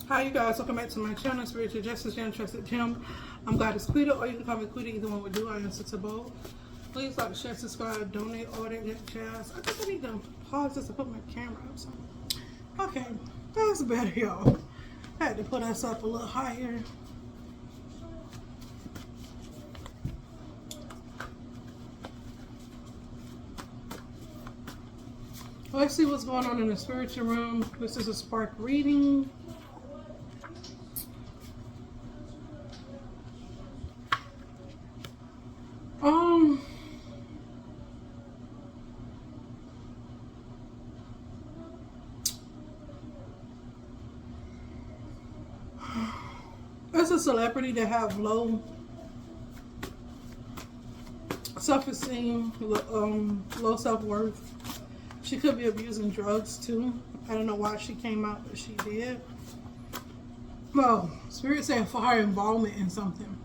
Hi you guys, welcome back to my channel, Spiritual Justice, Jan Trusted Tim. I'm Goddess Quita, or you can call me Quita, either one will do. I am Bold. Please like, share, subscribe, donate, all that good jazz. I think I need to pause this to put my camera up. So. Okay, that's better, y'all. I had to put us up a little higher. Let's see what's going on in the spiritual room. This is a spark reading. It's a celebrity that have low self-esteem, low self-worth. She could be abusing drugs too. I don't know why she came out, but she did. Well, Spirit saying for her involvement in something.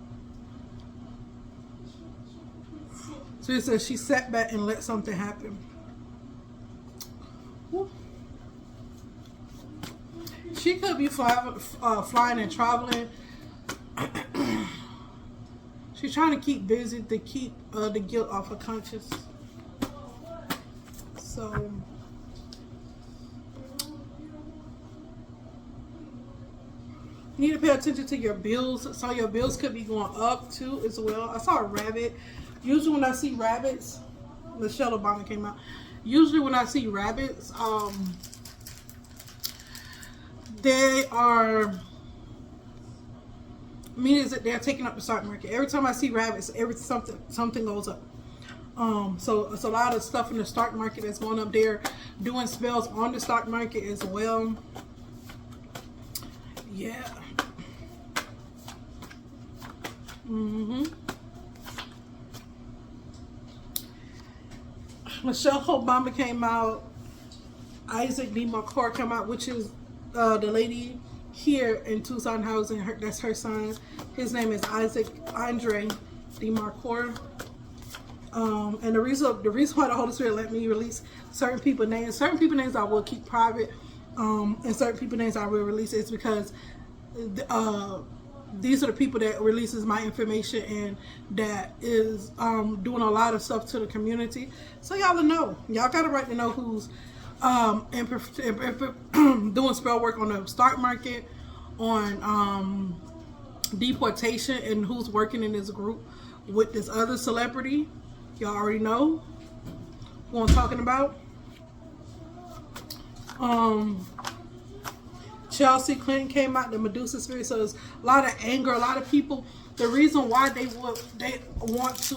Spirit says she sat back and let something happen. Woo. She could be flying and traveling. She's trying to keep busy to keep the guilt off her conscience. So you need to pay attention to your bills. So your bills could be going up too as well. I saw a rabbit. Usually when I see rabbits, Michelle Obama came out. Usually when I see rabbits, they are means that they're taking up the stock market. Every time I see rabbits, something goes up. So it's a lot of stuff in the stock market that's going up there, doing spells on the stock market as well. Yeah. Michelle Obama came out. Isaac DeMarcore came out, which is the lady here in Tucson housing. That's her son. His name is Isaac Andre DeMarcore. And the reason why the Holy Spirit let me release certain people's names I will keep private, and certain people's names I will release is because these are the people that releases my information and that is doing a lot of stuff to the community. So y'all know, y'all got a right to know who's doing spell work on the stock market, on deportation, and who's working in this group with this other celebrity. Y'all already know who I'm talking about. Chelsea Clinton came out, the Medusa spirit. So there's a lot of anger, a lot of people. The reason why they want to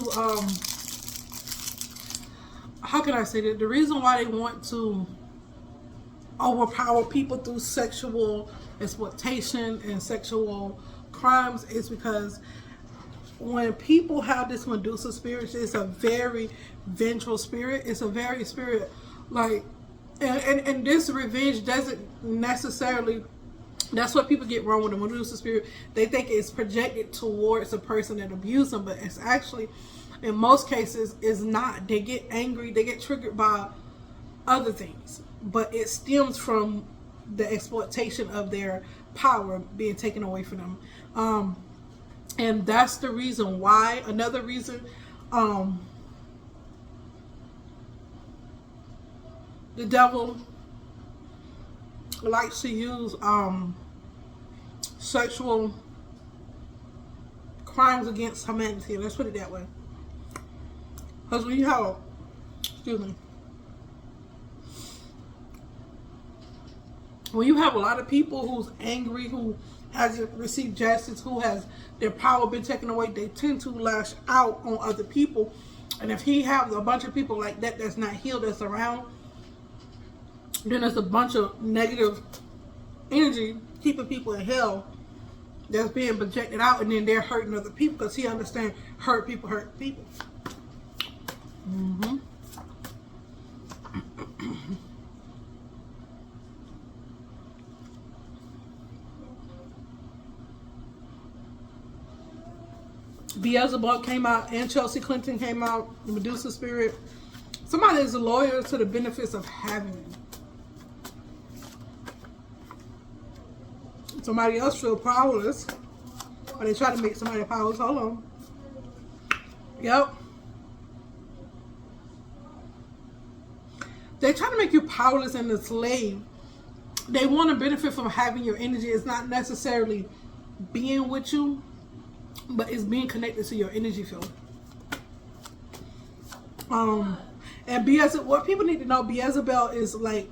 how can I say that? The reason why they want to overpower people through sexual exploitation and sexual crimes is because when people have this Medusa spirit, it's a very vengeful spirit. It's a very spirit like, and this revenge doesn't necessarily, that's what people get wrong with the Medusa spirit. They think it's projected towards the person that abused them, but it's actually, in most cases, is not. They get angry, they get triggered by other things, but it stems from the exploitation of their power being taken away from them. And that's the reason why. Another reason, the devil likes to use sexual crimes against humanity. Let's put it that way. Because when you have, when you have a lot of people who's angry, who hasn't received justice, who has their power been taken away, they tend to lash out on other people. And if he has a bunch of people like that that's not healed, that's around, then there's a bunch of negative energy keeping people in hell that's being projected out, and then they're hurting other people because he understands hurt people hurt people. Beelzebub came out, and Chelsea Clinton came out, the Medusa spirit. Somebody is a lawyer to the benefits of having you. somebody else feel powerless, or they try to make somebody powerless. Hold on. Yep. They try to make you powerless and a slave. They want to benefit from having your energy. It's not necessarily being with you, but it's being connected to your energy field. And Beelzebub, what people need to know, Beelzebub is like,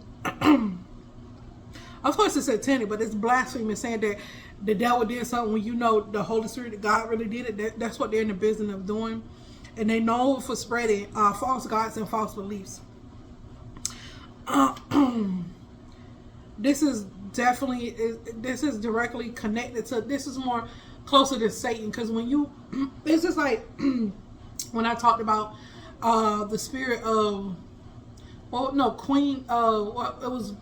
of course it's satanic, but it's blasphemy, saying that the devil did something when you know the Holy Spirit, God really did it. That's what they're in the business of doing. And they know for spreading false gods and false beliefs. This is directly connected to, this is more closer to Satan, because when you, it's just like when I talked about the spirit of, well, no, Queen, well, it was,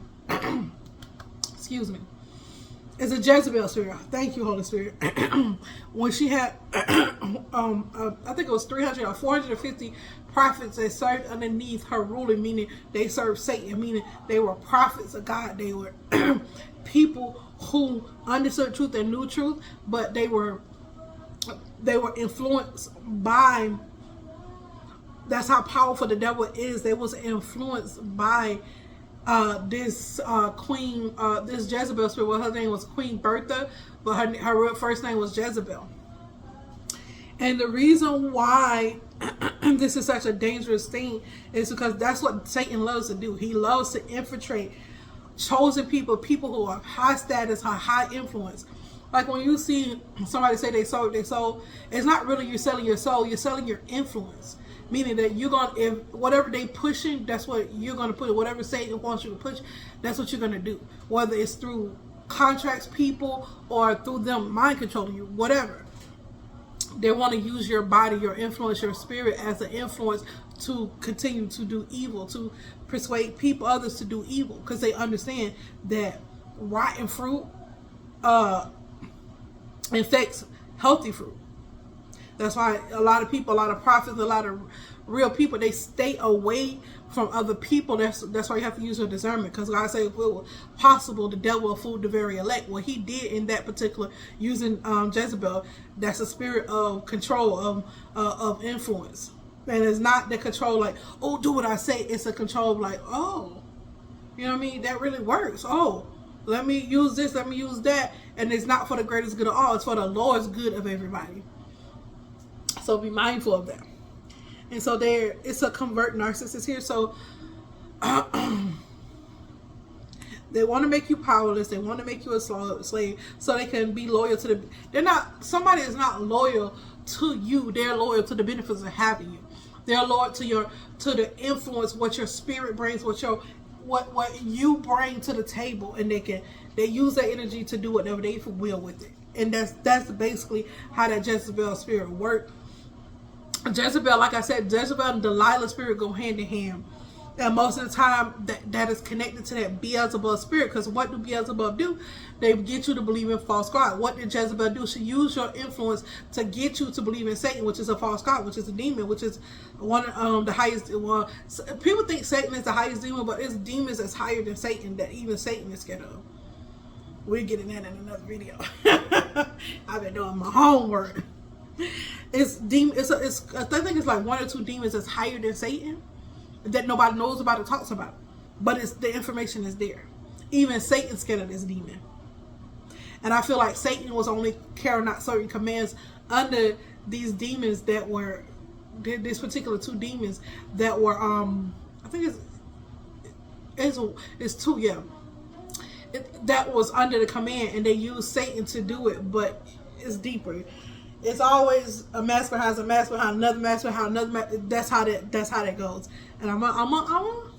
excuse me, it's a Jezebel spirit. Thank you, Holy Spirit. When she had, I think it was 300 or 450 prophets that served underneath her ruling, meaning they served Satan, meaning they were prophets of God. They were people who understood truth and knew truth, but they were influenced by, that's how powerful the devil is. They was influenced by this queen, this Jezebel spirit. Well, her name was Queen Bertha, but her real first name was Jezebel. And the reason why this is such a dangerous thing is because that's what Satan loves to do. He loves to infiltrate chosen people, people who are high status, high influence. Like when you see somebody say they sold their soul, it's not really you selling your soul, you're selling your influence. Meaning that you're going to, if whatever they pushing, that's what you're going to put. Whatever Satan wants you to push, that's what you're going to do. Whether it's through contracts, people, or through them mind controlling you, whatever. They want to use your body, your influence, your spirit as an influence to continue to do evil, to persuade people, others to do evil, because they understand that rotten fruit infects healthy fruit. That's why a lot of people, a lot of prophets, a lot of real people, they stay away from other people. That's why you have to use your discernment, because God said if it was possible, the devil will fool the very elect. What he did in that particular, using Jezebel, that's a spirit of control, of influence. And it's not the control like, oh, do what I say. It's a control of like, oh, you know what I mean? That really works. Oh, let me use this, let me use that. And it's not for the greatest good of all. It's for the Lord's good of everybody. So be mindful of that. And so it's a convert narcissist here. So they want to make you powerless. They want to make you a slave so they can be loyal to somebody is not loyal to you. They're loyal to the benefits of having you. They're loyal to the influence, what your spirit brings, what you bring to the table, and they use that energy to do whatever they will with it. And that's basically how that Jezebel spirit works. Jezebel, like I said, Jezebel and Delilah spirit go hand in hand. And most of the time, that is connected to that Beelzebub spirit. Because what do Beelzebub do? They get you to believe in false God. What did Jezebel do? She used your influence to get you to believe in Satan, which is a false God, which is a demon, which is one the highest. Well, people think Satan is the highest demon, but it's demons that's higher than Satan that even Satan is scared of. We're getting that in another video. I've been doing my homework. It's demon. I think it's like one or two demons that's higher than Satan that nobody knows about or talks about, but the information is there. Even Satan's scared of this demon, and I feel like Satan was only carrying out certain commands under these demons that were this particular two demons that were I think it's two, yeah. That was under the command, and they used Satan to do it, but it's deeper. It's always a mask behind a mask behind another mask behind another mask. That's how that goes. And I'm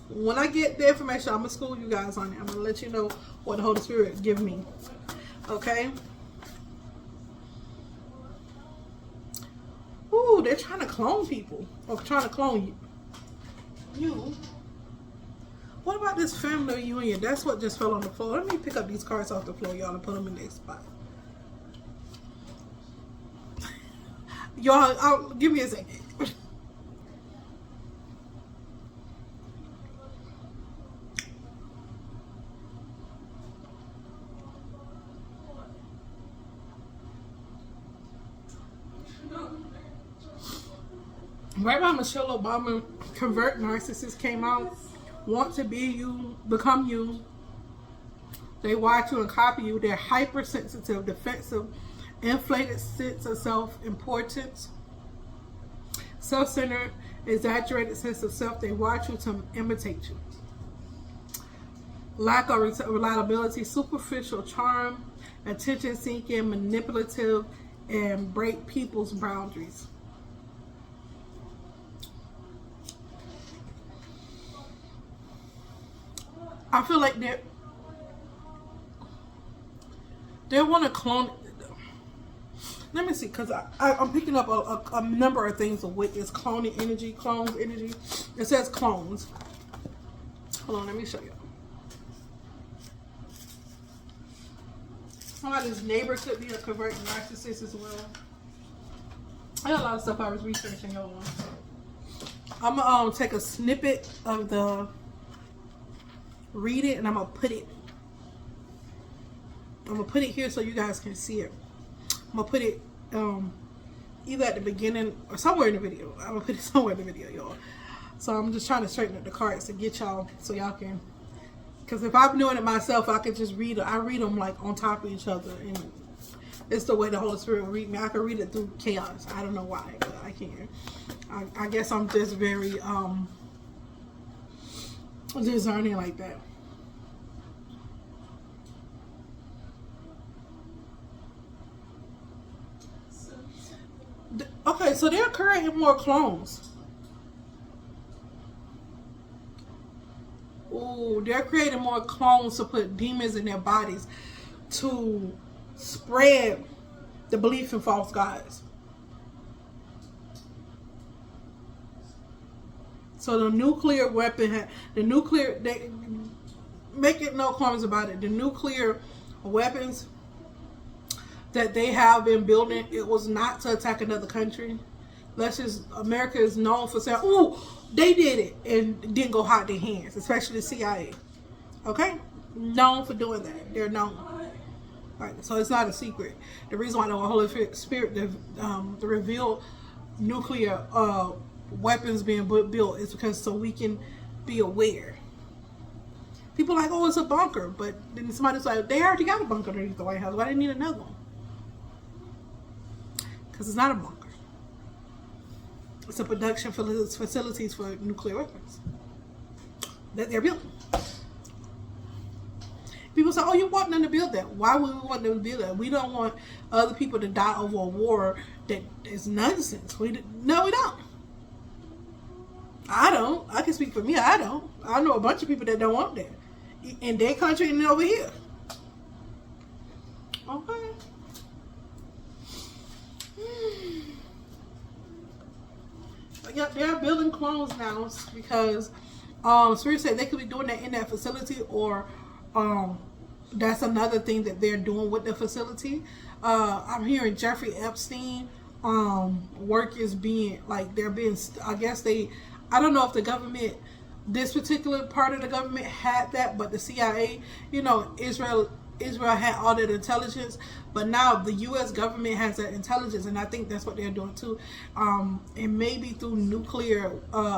when I get the information, I'm gonna school you guys on it. I'm gonna let you know what the Holy Spirit give me. Okay. Ooh, they're trying to clone people, or trying to clone you. You. What about this family reunion? That's what just fell on the floor. Let me pick up these cards off the floor, y'all, and put them in their spot. Y'all, give me a second. Right now, Michelle Obama, Convert Narcissist came out. Want to be you, become you. They watch you and copy you. They're hypersensitive, defensive, inflated sense of self-importance, self-centered, exaggerated sense of self. They watch you to imitate you. Lack of reliability, superficial charm, attention-seeking, manipulative, and break people's boundaries. I feel like they want to clone. Let me see, because I'm picking up a number of things of what is cloning energy, clones energy. It says clones. Hold on, let me show you. Somebody's neighbor could be a converted narcissist as well. I got a lot of stuff I was researching, y'all. I'm gonna take a snippet of the read it, and I'm gonna put it here so you guys can see it. I'm gonna put it either at the beginning or somewhere in the video. I'm gonna put it somewhere in the video, y'all. So I'm just trying to straighten up the cards to get y'all so y'all can, because if I'm doing it myself, I could just read it. I read them like on top of each other, and it's the way the Holy Spirit will read me. I can read it through chaos. I don't know why, but I can. I guess I'm just very discerning like that. Okay, so they're creating more clones. Ooh, they're creating more clones to put demons in their bodies to spread the belief in false gods. So the nuclear weapon, they make it no qualms about it. The nuclear weapons that they have been building, it was not to attack another country. America is known for saying, "Ooh, they did it," and didn't go hide their hands, especially the CIA. Okay? Known for doing that. They're known. Right, so it's not a secret. The reason why the Holy Spirit to reveal nuclear weapons being built is because so we can be aware. People are like, "Oh, it's a bunker," but then somebody's like, "They already got a bunker underneath the White House. Why do they need another one?" Because it's not a bunker. It's a production facilities for nuclear weapons that they're building. People say, "Oh, you want them to build that?" Why would we want them to build that? We don't want other people to die over a war that is nonsense. No, we don't. I don't. I can speak for me. I don't. I know a bunch of people that don't want that in their country and over here. Okay. Yeah, they're building clones now because Spirit said they could be doing that in that facility, or that's another thing that they're doing with the facility. I'm hearing Jeffrey Epstein work is being like they're being. I don't know if the government, this particular part of the government had that, but the CIA, Israel had all that intelligence, but now the U.S. government has that intelligence, and I think that's what they're doing too. And maybe through nuclear,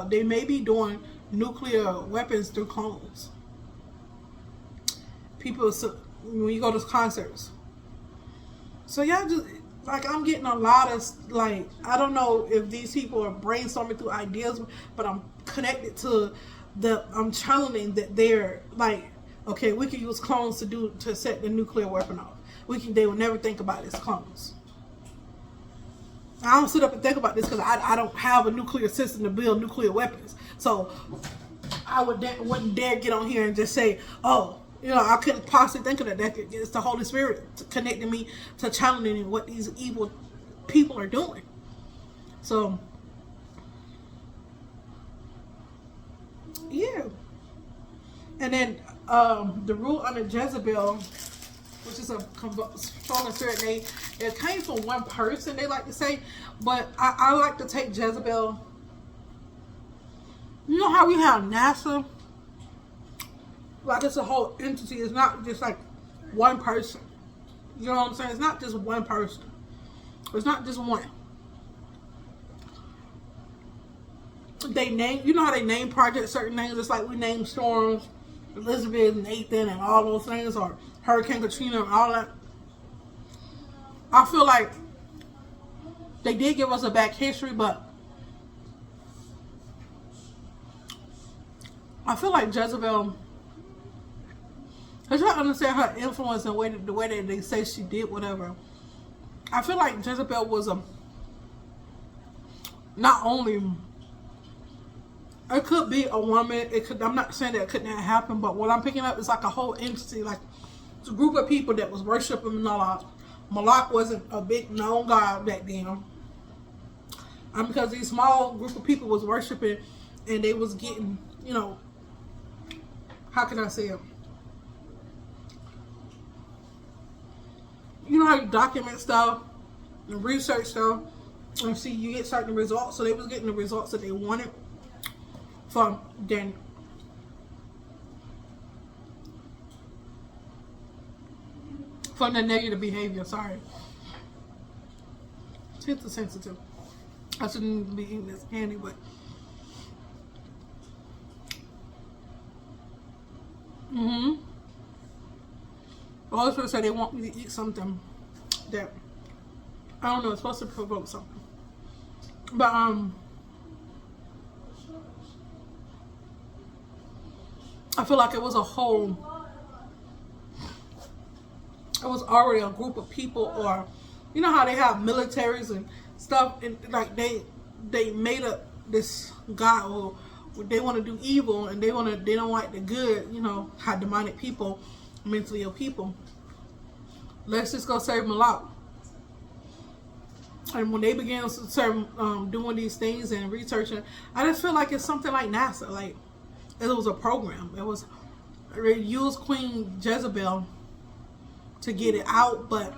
they may be doing nuclear weapons through clones. People, when you go to concerts. So yeah, just like I'm getting a lot of I don't know if these people are brainstorming through ideas, but I'm connected to I'm channeling that they're like, okay, we can use clones to set the nuclear weapon off. They will never think about it as clones. I don't sit up and think about this because I don't have a nuclear system to build nuclear weapons. So I wouldn't dare get on here and just say, "Oh, I couldn't possibly think of that." It's the Holy Spirit connecting me to channeling what these evil people are doing. So yeah. And then the rule under Jezebel, which is a controlling spirit, it came from one person, they like to say, but I like to take Jezebel. You know how we have NASA? Like it's a whole entity. It's not just like one person. You know what I'm saying? It's not just one person. It's not just one. they name, you know how they name projects certain names, just like we name storms, Elizabeth, Nathan, and all those things, or Hurricane Katrina and all that. I feel like they did give us a back history, but I feel like Jezebel, I try to understand her influence and the way that they say she did whatever. I feel like Jezebel was not only, it could be a woman, it could, I'm not saying that it couldn't happen, but what I'm picking up is like a whole entity, like it's a group of people that was worshiping Moloch. Moloch wasn't a big known god back then. Because these small group of people was worshiping, and they was getting, you know, how can I say it? You know how you document stuff and research stuff and see you get certain results. So they was getting the results that they wanted from Daniel. From the negative behavior, sorry. It's sensitive. I shouldn't be eating this candy, but the Holy Spirit said they want me to eat something that, I don't know, it's supposed to provoke something. But I feel like it was already a group of people, or you know how they have militaries and stuff, and like they made up this god, or they want to do evil, and they don't like the good, you know, how demonic people, mentally ill people. Let's just go serve Moloch. And when they began to serve, doing these things and researching, I just feel like it's something like NASA. Like it was a program. They used Queen Jezebel to get it out, but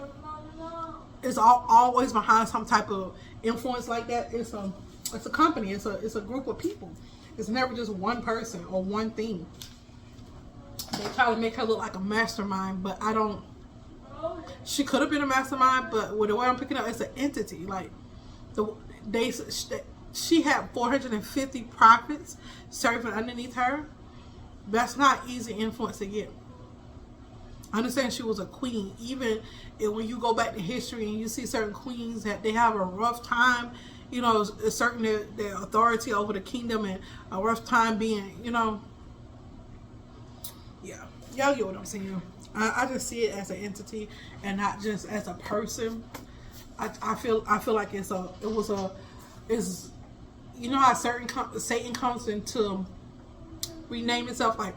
it's always behind some type of influence like that. It's a company. It's a group of people. It's never just one person or one thing. They try to make her look like a mastermind, but I don't. She could have been a mastermind, but with the way I'm picking up, it's an entity. Like she had 450 prophets serving underneath her. That's not easy influence to get. I understand she was a queen. Even when you go back to history and you see certain queens that they have a rough time, you know, certain their authority over the kingdom, and a rough time being, you know, yeah, y'all get what I'm saying. I just see it as an entity and not just as a person. I feel like it's you know how Satan comes into rename himself, like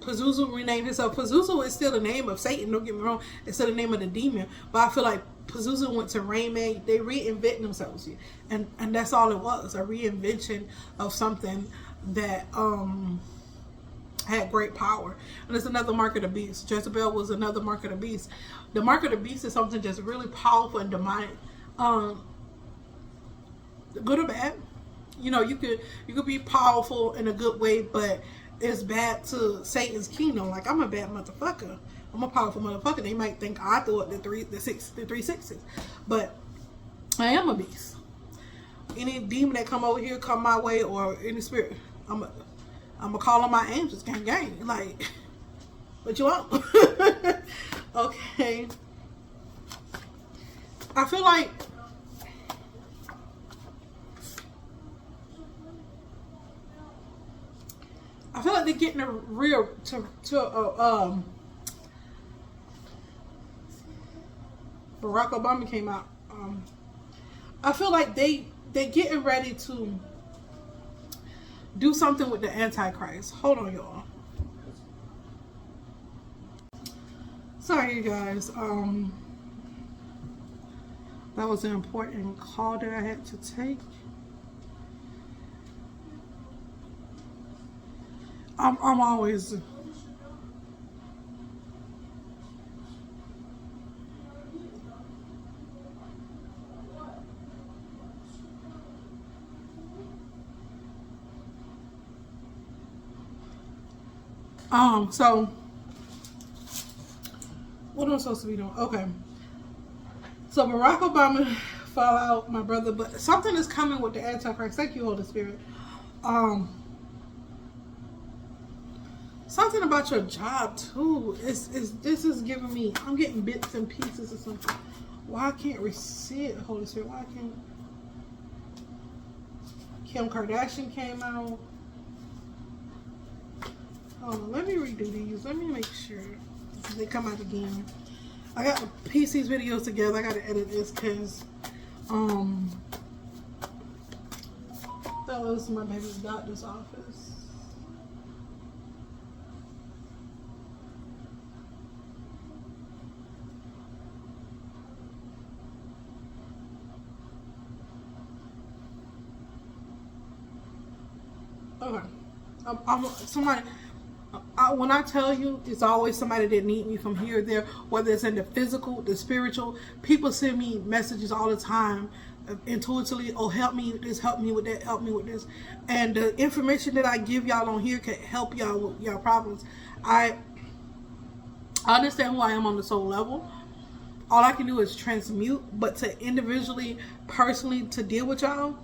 Pazuzu renamed himself. Pazuzu is still the name of Satan, don't get me wrong. It's still the name of the demon. But I feel like Pazuzu went to Raymay. They reinvented themselves here. And that's all it was. A reinvention of something that had great power. And it's another mark of the beast. Jezebel was another mark of the beast. The mark of the beast is something that's really powerful and demonic. Good or bad. You know, you could be powerful in a good way, but it's bad to Satan's kingdom. Like, I'm a bad motherfucker. I'm a powerful motherfucker. They might think I threw up the 360s, but I am a beast. Any demon that come over here, come my way, or any spirit, I'm gonna call on my angels, gang. Like, what you want? Okay. I feel like they're getting a real Barack Obama came out. I feel like they getting ready to do something with the Antichrist. Hold on, y'all. Sorry, you guys. That was an important call that I had to take. I'm always. So what am I supposed to be doing? Okay. So Barack Obama fall out, my brother, but something is coming with the Antichrist. Thank you, Holy Spirit. Something about your job too. This is giving me. I'm getting bits and pieces of something. Why I can't receive it, Holy Spirit? Why I can't? Kim Kardashian came out. Hold on, let me redo these. Let me make sure they come out again. I got to piece these videos together. I got to edit this because that was my baby's doctor's office. Okay. When I tell you, it's always somebody that need me from here or there, whether it's in the physical, the spiritual. People send me messages all the time, intuitively, oh, help me with this, help me with that, help me with this. And the information that I give y'all on here can help y'all with y'all problems. I understand who I am on the soul level. All I can do is transmute, but to individually, personally, to deal with y'all,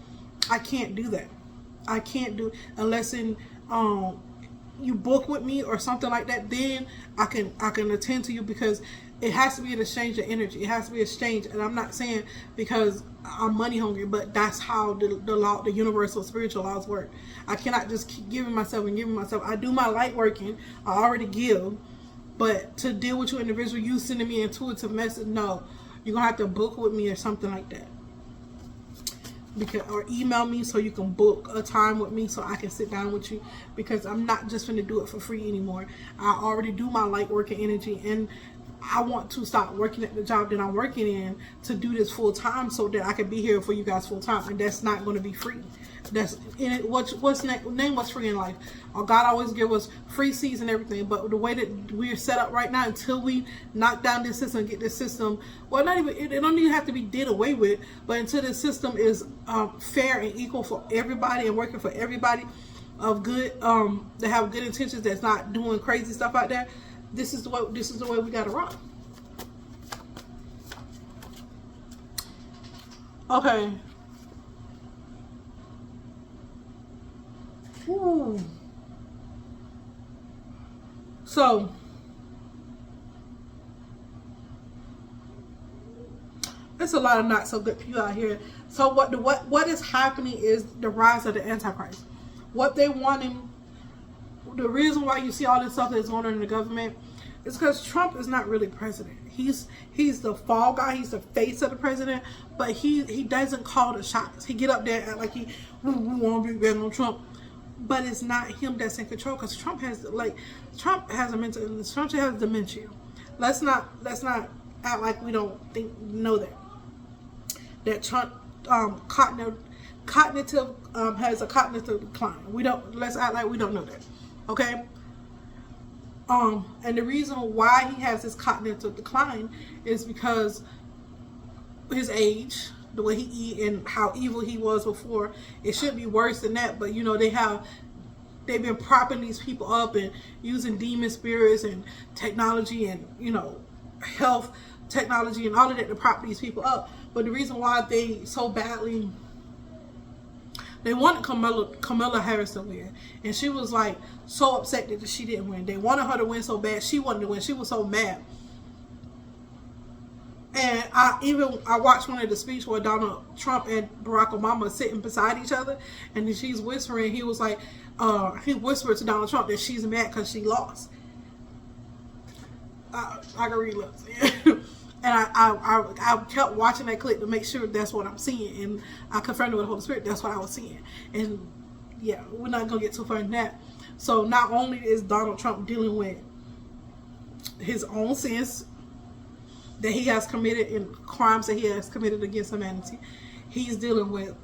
I can't do that. I can't do unless in you book with me or something like that. Then I can attend to you, because it has to be an exchange of energy. It has to be exchange, and I'm not saying because I'm money hungry, but that's how the law, the universal spiritual laws work. I cannot just keep giving myself and giving myself. I do my light working. I already give, but to deal with you individually, you sending me an intuitive message, no, you're gonna have to book with me or something like that. Because, or email me so you can book a time with me so I can sit down with you, because I'm not just going to do it for free anymore. I already do my light work and energy, and I want to stop working at the job that I'm working in to do this full time so that I can be here for you guys full time, and that's not going to be free. That's in it. What's name what's free in life? God always give us free seeds and everything, but the way that we're set up right now, until we knock down this system, get this system, well, not even, it don't even have to be did away with, but until the system is fair and equal for everybody and working for everybody of good, that have good intentions, that's not doing crazy stuff out there. This is the way we gotta rock. Okay. Ooh. So there's a lot of not so good people out here. So what is happening is the rise of the Antichrist. What they want him. The reason why you see all this stuff that's going on in the government is because Trump is not really president. He's the fall guy. He's the face of the president, but he doesn't call the shots. He get up there and act like we want to be better on Trump, but it's not him that's in control, because Trump has a mental illness. Trump has dementia. Let's not act like we don't know that Trump cognitive has a cognitive decline. Let's act like we don't know that. Okay. And the reason why he has this cognitive decline is because his age, the way he eat, and how evil he was before. It should be worse than that, but they've been propping these people up and using demon spirits and technology and health technology and all of that to prop these people up. But the reason why they so badly, they wanted Kamala Harris to win, and she was like so upset that she didn't win. They wanted her to win so bad. She wanted to win. She was so mad. And I watched one of the speeches where Donald Trump and Barack Obama are sitting beside each other, and then she's whispering. He was like, he whispered to Donald Trump that she's mad because she lost. I can read lips. And I kept watching that clip to make sure that's what I'm seeing, and I confirmed it with the Holy Spirit. That's what I was seeing. And yeah, we're not gonna get too far in that. So not only is Donald Trump dealing with his own sins that he has committed and crimes that he has committed against humanity, he's dealing with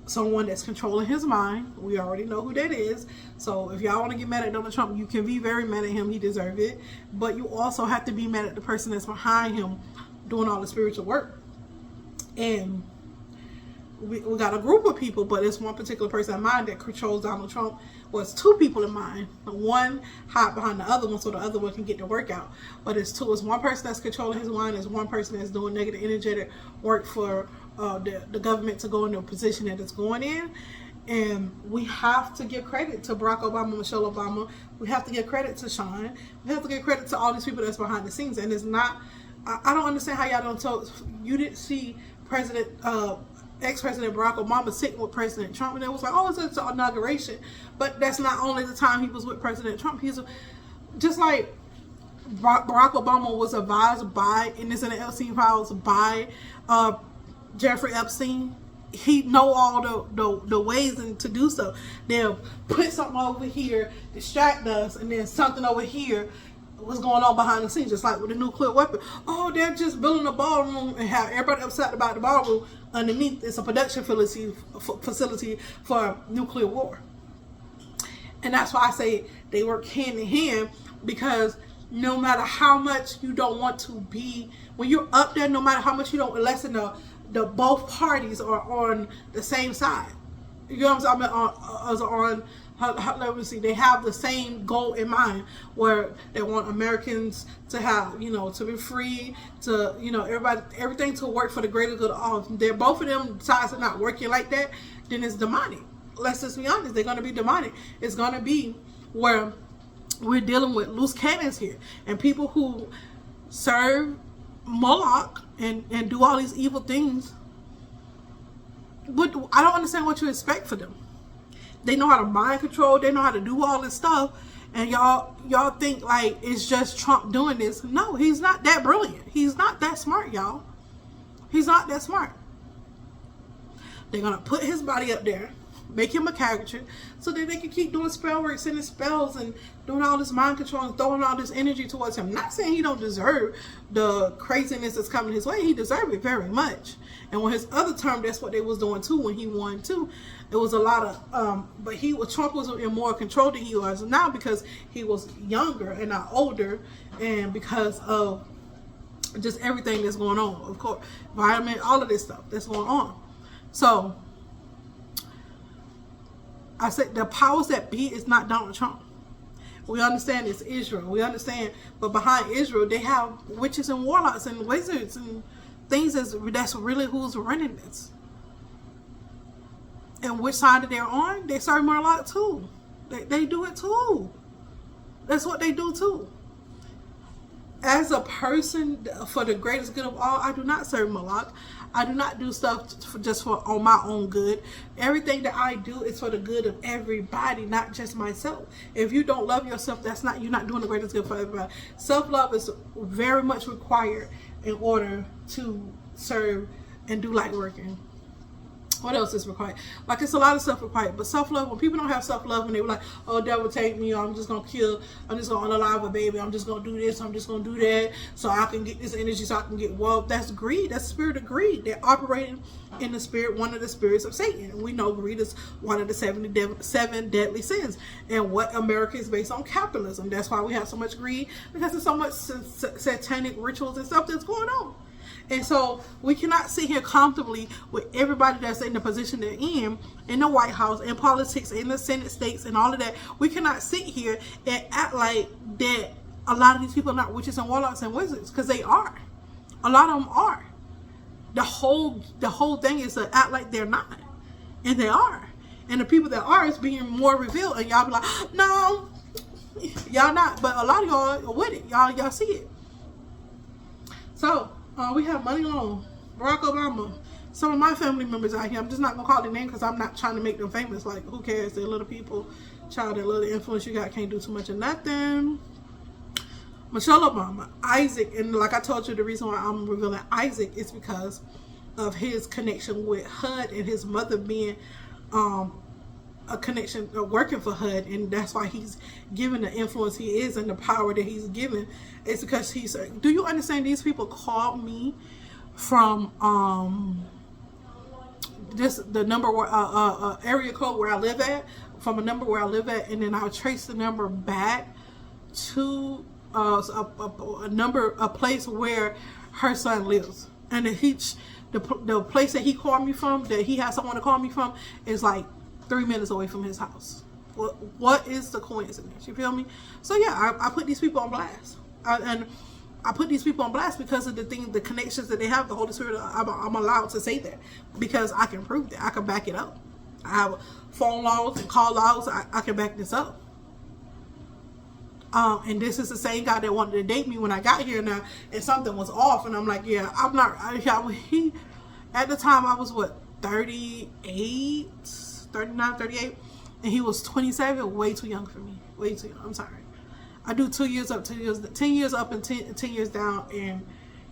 someone that's controlling his mind. We already know who that is. So if y'all want to get mad at Donald Trump, you can be very mad at him. He deserves it. But you also have to be mad at the person that's behind him doing all the spiritual work. And we got a group of people, but it's one particular person in mind that controls Donald Trump. Well, it's two people in mind. One hide behind the other one so the other one can get the work out. But it's two. It's one person that's controlling his mind. It's one person that's doing negative energetic work for the government to go into a position that it's going in. And we have to give credit to Barack Obama, Michelle Obama. We have to give credit to Sean. We have to give credit to all these people that's behind the scenes. And it's not, I don't understand how y'all don't tell, you didn't see ex-President Barack Obama sitting with President Trump, and it was like, oh, it's an inauguration. But that's not only the time he was with President Trump. He's just like Barack Obama was advised by, and it's in the Epstein files, by Jeffrey Epstein. He know all the ways and to do so. They'll put something over here, distract us, and then something over here was going on behind the scenes, just like with the nuclear weapon. Oh, they're just building a ballroom and have everybody upset about the ballroom. Underneath, it's a production facility for nuclear war. And that's why I say they work hand in hand, because no matter how much you don't want to be, when you're up there, no matter how much you don't, unless the both parties are on the same side. You know what I'm saying? Let me see. They have the same goal in mind, where they want Americans to have, to be free, to, everything to work for the greater good of all. They're both of them sides are not working like that, then it's demonic. Let's just be honest. They're going to be demonic. It's going to be where we're dealing with loose cannons here, and people who serve Moloch and do all these evil things. I don't understand what you expect for them. They know how to mind control. They know how to do all this stuff. And y'all think like it's just Trump doing this. No, he's not that brilliant. He's not that smart, y'all. He's not that smart. They're going to put his body up there, make him a caricature, so that they can keep doing spell work, sending spells, and doing all this mind control and throwing all this energy towards him. Not saying he don't deserve the craziness that's coming his way. He deserves it very much. And when his other term, that's what they was doing too. When he won too, it was a lot of. But Trump was in more control than he was now, because he was younger and not older, and because of just everything that's going on. Of course, environment, all of this stuff that's going on. So I said the powers that be is not Donald Trump. We understand it's Israel. We understand, but behind Israel, they have witches and warlocks and wizards and things that's really who's running this. And which side they're on, they serve Moloch too. They do it too. That's what they do too. As a person, for the greatest good of all, I do not serve Moloch. I do not do stuff just on my own good. Everything that I do is for the good of everybody, not just myself. If you don't love yourself, you're not doing the greatest good for everybody. Self-love is very much required in order to serve and do light working. What else is required? Like, it's a lot of stuff required. But self-love, when people don't have self-love and they were like, oh, devil take me, or I'm just going to kill, I'm just going to unalive a baby, I'm just going to do this, I'm just going to do that, so I can get this energy, so I can get wealth. That's greed. That's the spirit of greed. They're operating in the spirit, one of the spirits of Satan. And we know greed is one of the seven deadly sins. And what America is based on capitalism. That's why we have so much greed, because there's so much satanic rituals and stuff that's going on. And so we cannot sit here comfortably with everybody that's in the position they're in the White House, in politics, in the Senate states, and all of that. We cannot sit here and act like that a lot of these people are not witches and warlocks and wizards, because they are. A lot of them are. The whole thing is to act like they're not, and they are. And the people that are is being more revealed, and y'all be like, no, y'all not. But a lot of y'all are with it. Y'all see it. So. We have money on Barack Obama. Some of my family members out here, I'm just not going to call their name because I'm not trying to make them famous. Like, who cares? They're little people. Child, that little influence you got can't do too much of nothing. Michelle Obama, Isaac, and like I told you, the reason why I'm revealing Isaac is because of his connection with HUD and his mother being a connection working for HUD, and that's why he's given the influence he is and the power that he's given. It's because do you understand, these people called me from just the number where area code where I live at, from a number where I live at, and then I'll trace the number back to a place where her son lives, and the place that he called me from, that he has someone to call me from, is like 3 minutes away from his house. What is the coincidence? You feel me? So yeah, I put these people on blast, and I put these people on blast because of the connections that they have. The Holy Spirit, I'm allowed to say that because I can prove that. I can back it up. I have phone logs and call logs. I can back this up. And this is the same guy that wanted to date me when I got here now, and something was off, and I'm like, yeah, I'm not. He, at the time, I was what, 38, 39, 38, and he was 27, way too young for me, way too young. I'm sorry. I do 2 years up, 10 years up, and 10 years down, and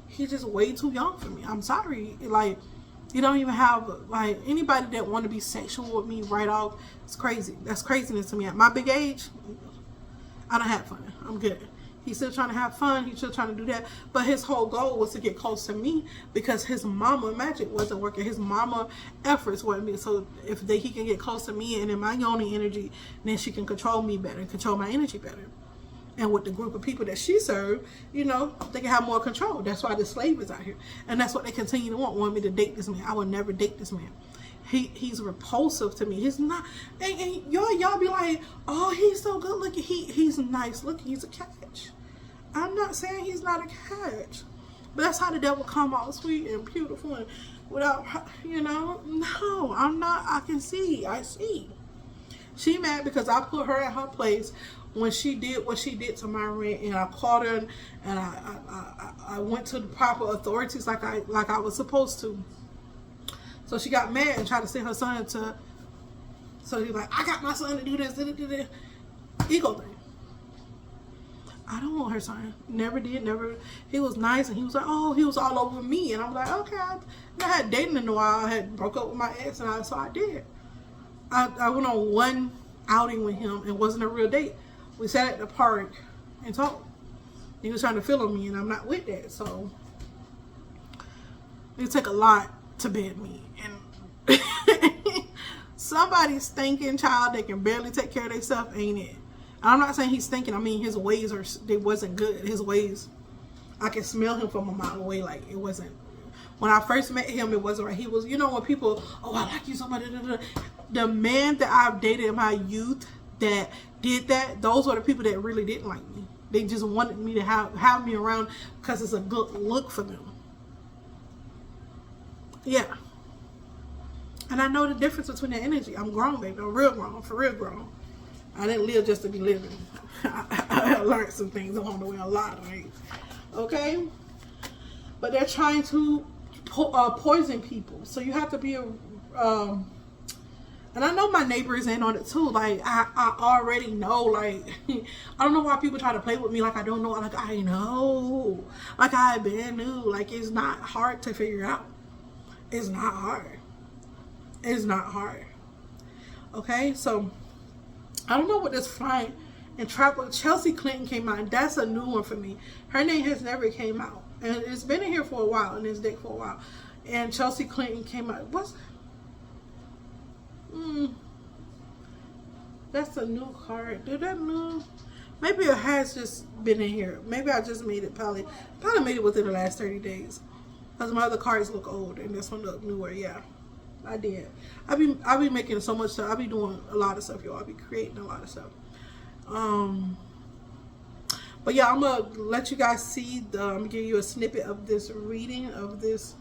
he's just way too young for me. I'm sorry. Like, you don't even have, like, anybody that want to be sexual with me right off. It's crazy. That's craziness to me. At my big age, I don't have fun. I'm good. He's still trying to have fun. He's still trying to do that. But his whole goal was to get close to me because his mama magic wasn't working. His mama efforts weren't me. So if he can get close to me and in my yoni energy, then she can control me better and control my energy better. And with the group of people that she served, you know, they can have more control. That's why the slave is out here. And that's what they continue to want me to date this man. I would never date this man. He's repulsive to me. He's not, and y'all be like, oh, he's so good looking. He's nice looking. He's a catch. I'm not saying he's not a catch, but that's how the devil come out sweet and beautiful and without, you know. No, I'm not. I see. She mad because I put her at her place when she did what she did to my rent, and I called her and I went to the proper authorities like I was supposed to. So she got mad and tried to send her son to. So she's like, I got my son to do this. Ego thing. I don't want her son. Never did. Never. He was nice and he was like, oh, he was all over me, and I'm like, okay. I had dated in a while. I had broke up with my ex, and so I did. I went on one outing with him. It wasn't a real date. We sat at the park and talked. He was trying to fill on me, and I'm not with that. So it took a lot to bed me. And somebody's thinking child that can barely take care of themselves, ain't it? I'm not saying he's thinking. I mean, his ways they wasn't good. His ways, I can smell him from a mile away. Like, it wasn't. When I first met him, it wasn't right. He was, you know, when people, oh, I like you so much. The man that I've dated in my youth that did that, those were the people that really didn't like me. They just wanted me to have me around because it's a good look for them. Yeah. And I know the difference between the energy. I'm grown, baby. I'm real grown. For real grown. I didn't live just to be living. I learned some things along the way. A lot of things. Okay? But they're trying to poison people. So you have to be and I know my neighbor is in on it too. Like, I already know. Like, I don't know why people try to play with me like I don't know. Like, I know. Like, I've been new. Like, it's not hard to figure out. It's not hard. It's not hard. Okay? So, I don't know what this fight and trap with Chelsea Clinton came out. And that's a new one for me. Her name has never came out. And it's been in here for a while. In this deck for a while. And Chelsea Clinton came out. That's a new card. Did that new? Maybe it has just been in here. Maybe I just made it probably made it within the last 30 days. Because my other cards look old and this one look newer. Yeah, I did. I be making so much stuff. I be doing a lot of stuff, y'all. I be creating a lot of stuff. But yeah, I'm gonna let you guys see. I'm gonna give you a snippet of this reading of this.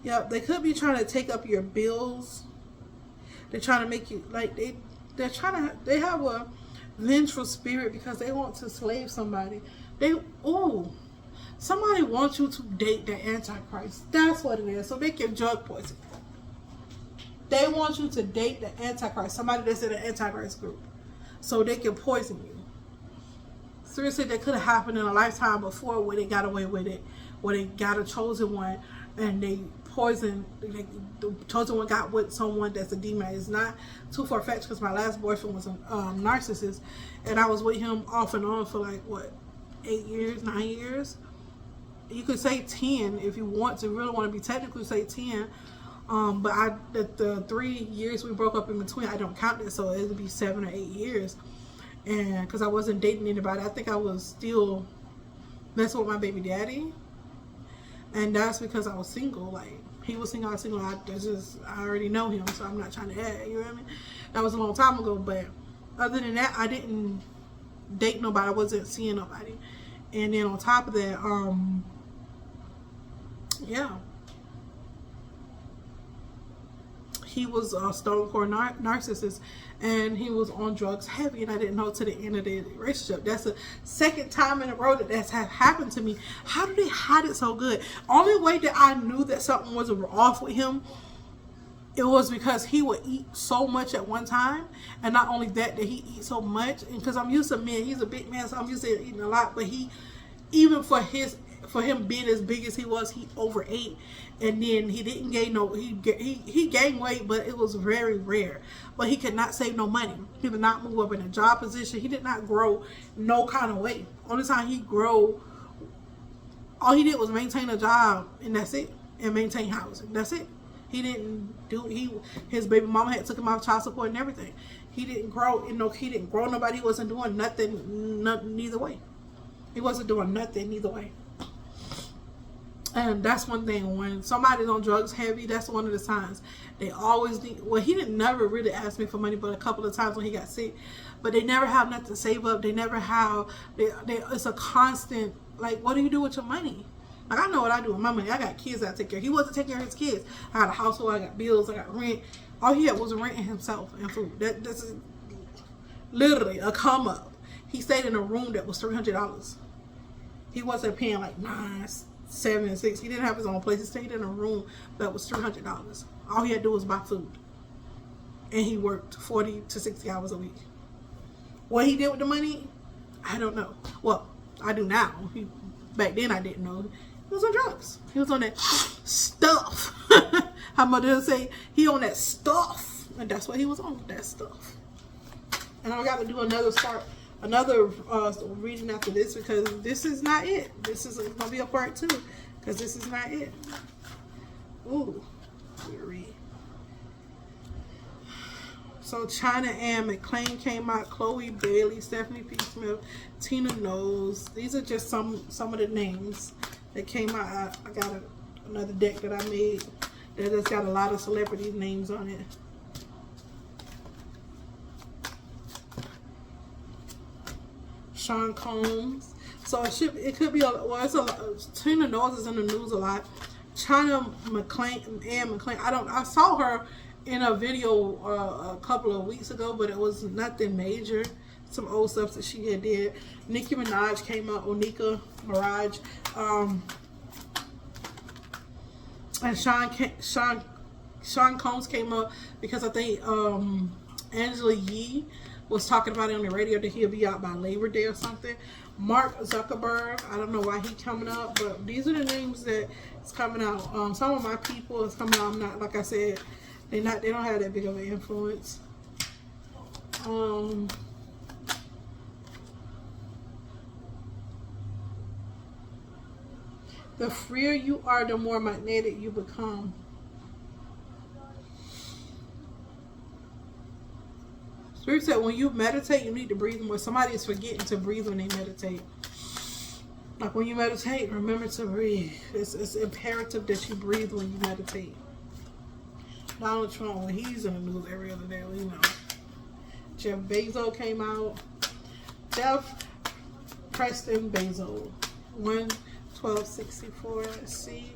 Yep, they could be trying to take up your bills. They're trying to make you, like, they have a vengeful spirit because they want to slave somebody. Somebody wants you to date the Antichrist. That's what it is. So they can drug poison. They want you to date the Antichrist, somebody that's in the Antichrist group, so they can poison you. Seriously, that could have happened in a lifetime before where they got away with it, where they got a chosen one and they poisoned. The chosen one got with someone that's a demon. It's not too far-fetched because my last boyfriend was a narcissist, and I was with him off and on for like, what, 8 years, 9 years? You could say 10 if you want to, really want to be technical, say 10. But the 3 years we broke up in between, I don't count it, so it would be 7 or 8 years. And because I wasn't dating anybody, I think I was still messing with my baby daddy. And that's because I was single. Like, he was single, I was single. I already know him, so I'm not trying to add. You know what I mean? That was a long time ago. But other than that, I didn't date nobody. I wasn't seeing nobody. And then on top of that, yeah. he was a stone cold narcissist, and he was on drugs heavy, and I didn't know to the end of the relationship. That's the second time in a row that that's happened to me. How do they hide it so good? Only way that I knew that something was off with him, it was because he would eat so much at one time, and not only that he eat so much, and because I'm used to men, he's a big man, so I'm used to eating a lot, but he, even for him being as big as he was, he overate, and then he didn't gain he gained weight, but it was very rare. But he could not save no money. He did not move up in a job position. He did not grow no kind of weight. Only time he grew, all he did was maintain a job, and that's it, and maintain housing. That's it. He didn't do, his baby mama had took him off child support and everything. He didn't grow, he didn't grow nobody. He wasn't doing nothing, neither way. He wasn't doing nothing either way. And that's one thing, when somebody's on drugs heavy, that's one of the signs. They always need, well, he didn't never really ask me for money, but a couple of times when he got sick. But they never have nothing to save up. They never have, it's a constant, like, what do you do with your money? Like, I know what I do with my money. I got kids I take care of. He wasn't taking care of his kids. I got a household, I got bills, I got rent. All he had was renting himself and food. This is literally a come up. He stayed in a room that was $300. He wasn't paying like $9, $7, $6. He didn't have his own place. He stayed in a room that was $300. All he had to do was buy food. And he worked 40 to 60 hours a week. What he did with the money, I don't know. Well, I do now. Back then I didn't know. He was on drugs. He was on that stuff. How much did I say? He on that stuff. And that's what he was on, that stuff. And I got to do another reading after this, because this is not it. This is going to be a part 2, because this is not it. Ooh, weary. So China Ann McClain came out, Chloe Bailey, Stephanie P. Smith, Tina Knowles. These are just some of the names that came out. I got another deck that I made that has got a lot of celebrity names on it. Sean Combs. So it could be Tina Knowles is in the news a lot. China McClain, Ann McClain. I saw her in a video a couple of weeks ago, but it was nothing major. Some old stuff that she had did. Nicki Minaj came out, Onika Mirage, and Sean Combs came up because I think Angela Yee was talking about it on the radio that he'll be out by Labor Day or something. Mark Zuckerberg, I don't know why he's coming up, but these are the names that is coming out. Some of my people is coming out. I'm not, like I said, they don't have that big of an influence. The freer you are, the more magnetic you become. Spirit said when you meditate, you need to breathe more. Somebody is forgetting to breathe when they meditate. Like when you meditate, remember to breathe. It's imperative that you breathe when you meditate. Donald Trump, when he's in the news every other day, you know. Jeff Bezos came out. Jeff Preston Bezos. 1/12/64. Let's see.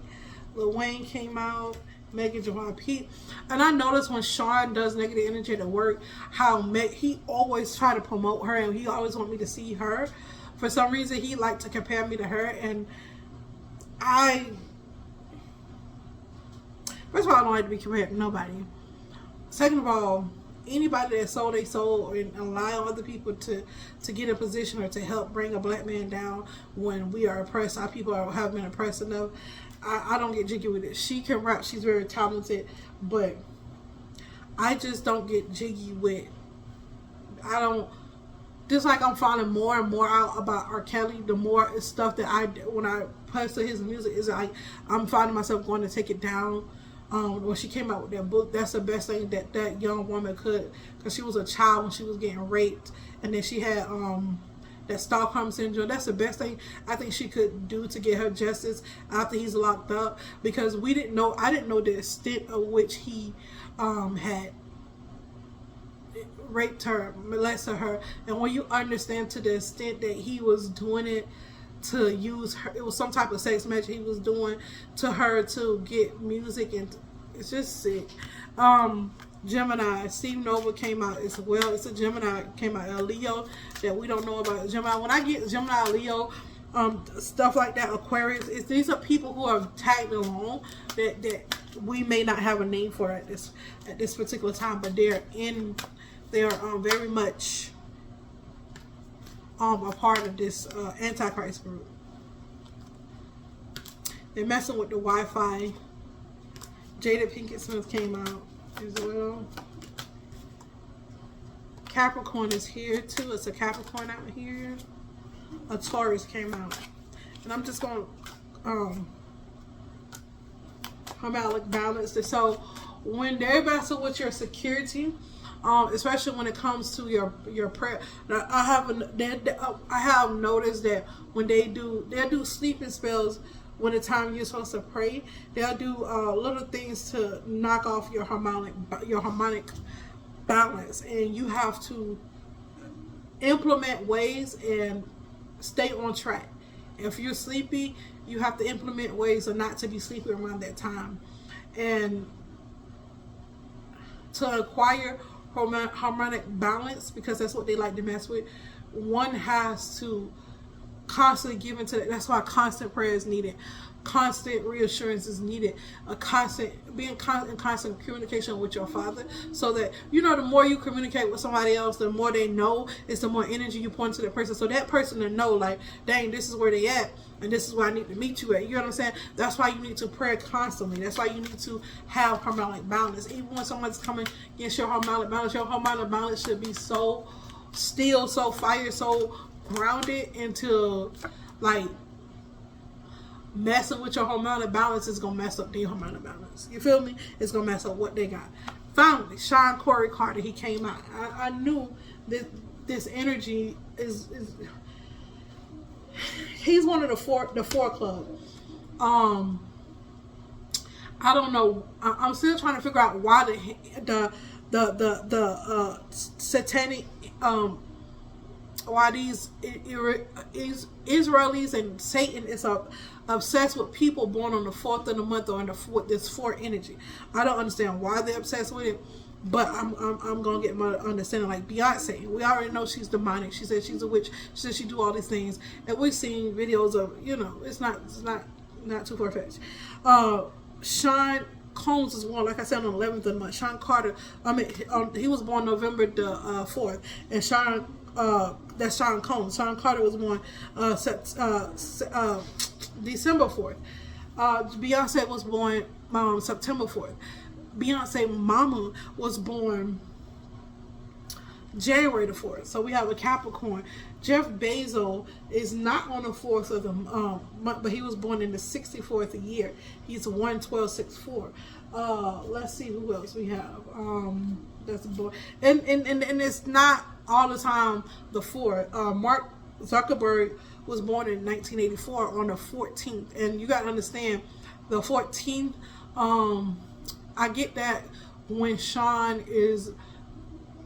Lil Wayne came out. Megan Javon Pete. And I noticed when Sean does Negative Energy at work, how he always try to promote her, and he always want me to see her. For some reason, he liked to compare me to her, and first of all, I don't like to be compared to nobody. Second of all, anybody that sold their soul and allow other people to get a position or to help bring a black man down when we are oppressed, our people have been oppressed enough, I don't get jiggy with it. She can rap, she's very talented, but I just don't get jiggy with, just like I'm finding more and more out about R. Kelly, the more stuff that when I post his music, is like I'm finding myself going to take it down. When she came out with that book, that's the best thing that young woman could, because she was a child when she was getting raped, and then she had that Stockholm syndrome. That's the best thing I think she could do to get her justice after he's locked up, because I didn't know the extent of which he had raped her, molested her, and when you understand to the extent that he was doing it to use her, it was some type of sex magic he was doing to her to get music and It's just sick. Gemini, Steve Nova came out as well. It's a Gemini came out. A Leo that we don't know about. Gemini. When I get Gemini, Leo, stuff like that, Aquarius, these are people who are tagged along that we may not have a name for at this particular time, but they're very much a part of this Antichrist group. They're messing with the Wi-Fi. Jada Pinkett Smith came out as well. Capricorn is here too. It's a Capricorn out here. A Taurus came out. And I'm just going to harmonic balance. So when they're messing with your security, especially when it comes to your prayer, I have noticed that when they'll do sleeping spells. When the time you're supposed to pray, they'll do little things to knock off your harmonic balance, and you have to implement ways and stay on track. If you're sleepy, you have to implement ways of not to be sleepy around that time, and to acquire harmonic balance, because that's what they like to mess with. One has to constantly give into that. That's why constant prayer is needed. Constant reassurance is needed. Being in constant communication with your Father, so that the more you communicate with somebody else, the more they know. It's the more energy you pour into that person, so that person to know, like, dang, this is where they at, and this is where I need to meet you at. You know what I'm saying? That's why you need to pray constantly. That's why you need to have harmonic balance. Even when someone's coming against your harmonic balance should be so still, so fire, so grounded into, like, messing with your hormonal balance is gonna mess up their hormonal balance. You feel me? It's gonna mess up what they got. Finally, Sean Corey Carter, he came out. I knew that this energy is he's one of the four club. I don't know. I'm still trying to figure out why the satanic why these Israelis and Satan is obsessed with people born on the 4th of the month or with this 4 energy. I don't understand why they're obsessed with it, but I'm gonna get my understanding. Like Beyonce, we already know she's demonic. She said she's a witch. She said she do all these things, and we've seen videos of, it's not too far fetched. Sean Combs was born, like I said, on the 11th of the month. Sean Carter, he was born November the 4th, and that's Sean Combs. Sean Carter was born December 4th. Beyonce was born September 4th. Beyonce mama was born January the 4th. So we have a Capricorn. Jeff Bezos is not on the 4th of the month, but he was born in the 64th year. He's 1/12/64. Let's see who else we have. That's a boy, and it's not all the time the 4th. Mark Zuckerberg was born in 1984 on the 14th, and you got to understand the 14th. I get that when Sean is,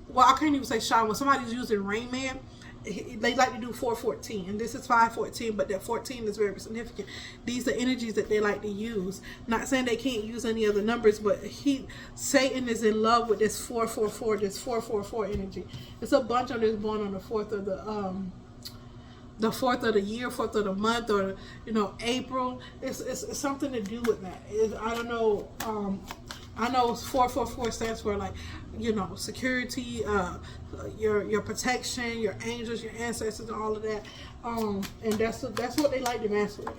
well, I can't even say Sean. When somebody's using Rain Man, they like to do 414, and this is 514, but that 14 is very significant. These are energies that they like to use. Not saying they can't use any other numbers, but Satan is in love with this 444, this 444 energy. It's a bunch of this born on the 4th of the 4th of the year, 4th of the month, or April. It's something to do with that. I don't know. I know 444 stands for, like, security, your protection, your angels, your ancestors, and all of that. And that's what they like to mess with.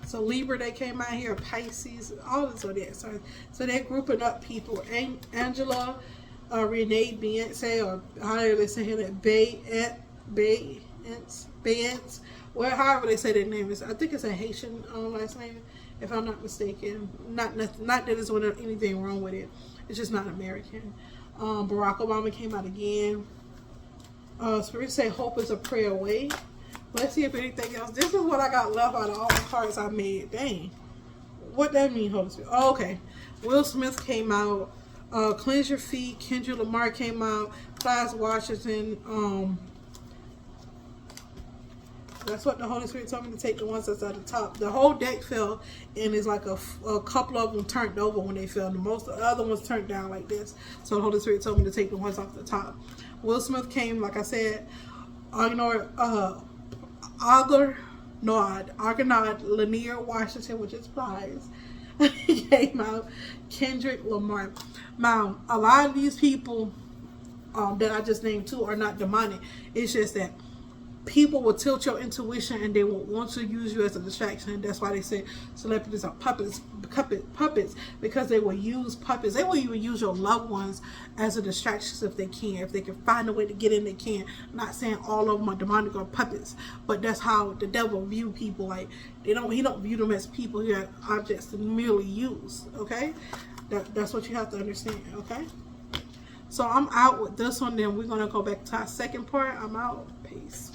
So Libra, they came out here, Pisces, all this zodiac signs. So they're grouping up people. Angela, Renee Beyonce, or however they say that, Bayance, well, however they say their name is. I think it's a Haitian last name, if I'm not mistaken. Not that there's anything wrong with it. It's just not American. Barack Obama came out again. Spirit say hope is a prayer away. Let's see if anything else. This is what I got left out of all the cards I made. Dang. What that mean, Holy Spirit? Oh, okay. Will Smith came out. Cleanse Your Feet. Kendrick Lamar came out. Clyde Washington. That's what the Holy Spirit told me to take, the ones that's at the top. The whole deck fell, and it's like a couple of them turned over when they fell. The most of the other ones turned down like this. So the Holy Spirit told me to take the ones off the top. Will Smith came, like I said, Argonaut Lanier Washington, which is Plies. He came out. Kendrick Lamar. Now, a lot of these people that I just named too are not demonic. It's just that people will tilt your intuition and they will want to use you as a distraction. And that's why they say celebrities are puppets, because they will use puppets. They will even use your loved ones as a distraction if they can. If they can find a way to get in, they can. I'm not saying all of them are demonic or puppets, but that's how the devil view people. Like he don't view them as people. He are objects to merely use. Okay, that's what you have to understand. Okay. So I'm out with this one. Then we're gonna go back to our second part. I'm out. Peace.